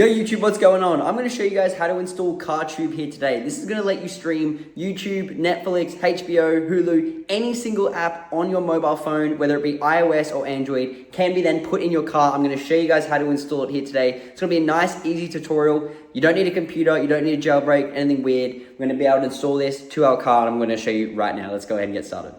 Yo YouTube, what's going on? I'm going to show you guys how to install CarTube here today. This is going to let you stream YouTube, Netflix, HBO, Hulu, any single app on your mobile phone, whether it be iOS or Android, can be then put in your car. I'm going to show you guys how to install it here today. It's going to be a nice, easy tutorial. You don't need a computer, you don't need a jailbreak, anything weird. We're going to be able to install this to our car, and I'm going to show you right now. Let's go ahead and get started.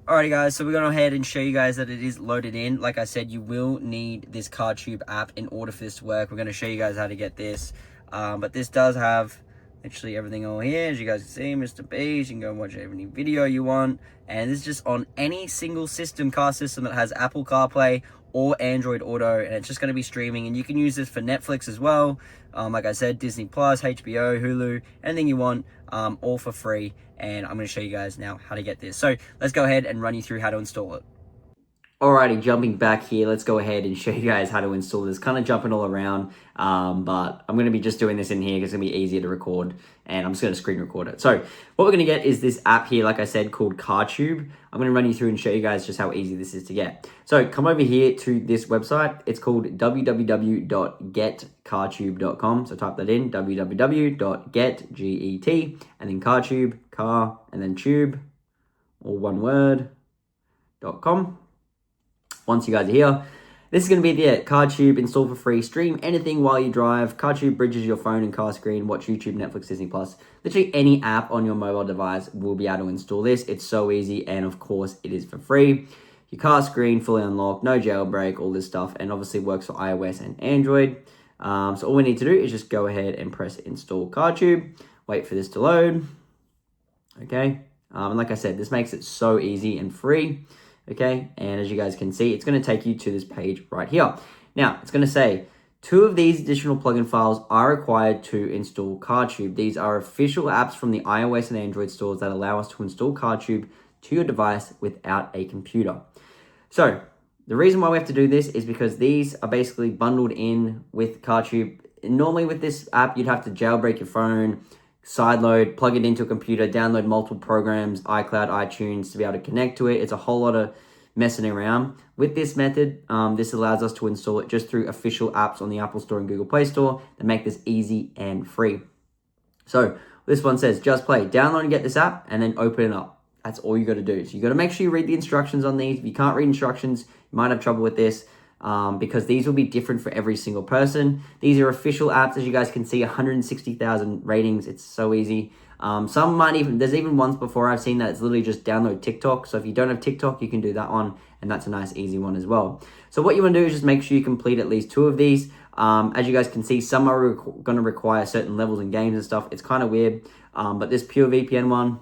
Alrighty guys, so we're going to go ahead and show you guys that it is loaded in. Like I said, you will need this CarTube app in order for this to work. We're going to show you guys how to get this. But this does have literally everything over here. As you guys can see, Mr. Beast, you can go and watch any video you want. And this is just on any single system, car system that has Apple CarPlay or Android Auto. And it's just going to be streaming. And you can use this for Netflix as well. Like I said, Disney Plus, HBO, Hulu, anything you want, all for free. And I'm going to show you guys now how to get this. So let's go ahead and run you through how to install it. Alrighty, jumping back here, let's go ahead and show you guys how to install this. Kind of jumping all around, but I'm going to be just doing this in here because it's going to be easier to record, and I'm just going to screen record it. So what we're going to get is this app here, like I said, called CarTube. I'm going to run you through and show you guys just how easy this is to get. So come over here to this website. It's called www.getcartube.com. So type that in, www.get, G-E-T, and then CarTube, car, and then tube, all one word, .com. Once you guys are here, this is going to be the CarTube install for free. Stream anything while you drive. CarTube bridges your phone and car screen. Watch YouTube, Netflix, Disney Plus. Literally any app on your mobile device will be able to install this. It's so easy, and of course, it is for free. Your car screen fully unlocked, no jailbreak, all this stuff, and obviously works for iOS and Android. So all we need to do is just go ahead and press install CarTube. Wait for this to load. Okay, and like I said, this makes it so easy and free. Okay, and as you guys can see, it's going to take you to this page right here. Now, it's going to say, 2 of these additional plugin files are required to install CarTube. These are official apps from the iOS and Android stores that allow us to install CarTube to your device without a computer. So, the reason why we have to do this is because these are basically bundled in with CarTube. Normally with this app, you'd have to jailbreak your phone, sideload, plug it into a computer, download multiple programs, iCloud, iTunes to be able to connect to it. It's a whole lot of messing around. With this method, this allows us to install it just through official apps on the Apple Store and Google Play Store that make this easy and free. So this one says, just play, download and get this app, and then open it up. That's all you got to do. So you got to make sure you read the instructions on these. If you can't read instructions, you might have trouble with this. Because these will be different for every single person. These are official apps, as you guys can see, 160,000 ratings. It's so easy. Some might even, there's even ones before I've seen that it's literally just download TikTok. So if you don't have TikTok, you can do that one, and that's a nice easy one as well. So what you want to do is just make sure you complete at least 2 of these. As you guys can see, some are going to require certain levels in games and stuff. It's kind of weird, but this pure VPN one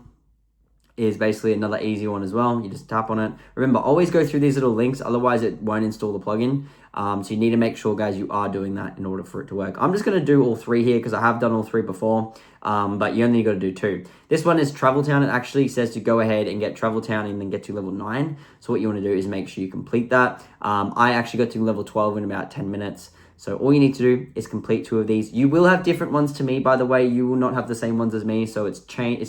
is basically another easy one as well. You just tap on it. Remember, always go through these little links, otherwise it won't install the plugin. So you need to make sure, guys, you are doing that in order for it to work. I'm just going to do all 3 here because I have done all 3 before, but you only got to do 2. This one is Travel Town. It actually says to go ahead and get Travel Town and then get to level 9. So what you want to do is make sure you complete that. I actually got to level 12 in about 10 minutes. So all you need to do is complete 2 of these. You will have different ones to me, by the way. You will not have the same ones as me, so it's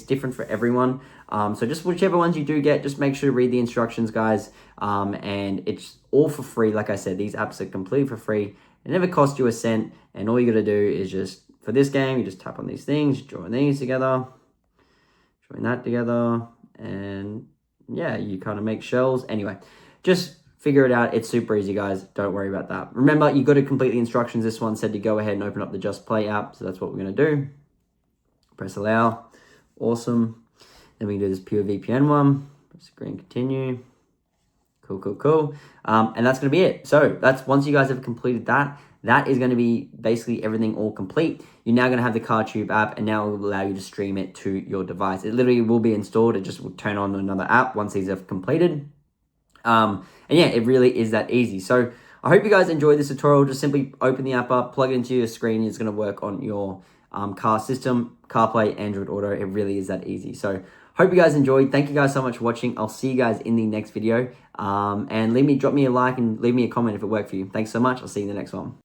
different for everyone. So just whichever ones you do get, just make sure to read the instructions, guys. And it's all for free. Like I said, these apps are completely for free. It never costs you a cent, and all you got to do is just, for this game, you just tap on these things, join these together, join that together, and yeah, you kind of make shells. Anyway, just figure it out. It's super easy, guys. Don't worry about that. Remember, you got to complete the instructions. This one said to go ahead and open up the Just Play app. So that's what we're going to do. Press allow. Awesome. Then we can do this pure VPN one. Press green continue. Cool, cool, cool. And that's going to be it. So that's, once you guys have completed that, that is going to be basically everything all complete. You're now going to have the CarTube app, and now it will allow you to stream it to your device. It literally will be installed. It just will turn on another app once these are completed. And yeah, it really is that easy. So I hope you guys enjoyed this tutorial. Just simply open the app up, plug it into your screen. It's going to work on your car system, CarPlay, Android Auto. It really is that easy. So hope you guys enjoyed. Thank you guys so much for watching. I'll see you guys in the next video. And drop me a like and leave me a comment if it worked for you. Thanks so much. I'll see you in the next one.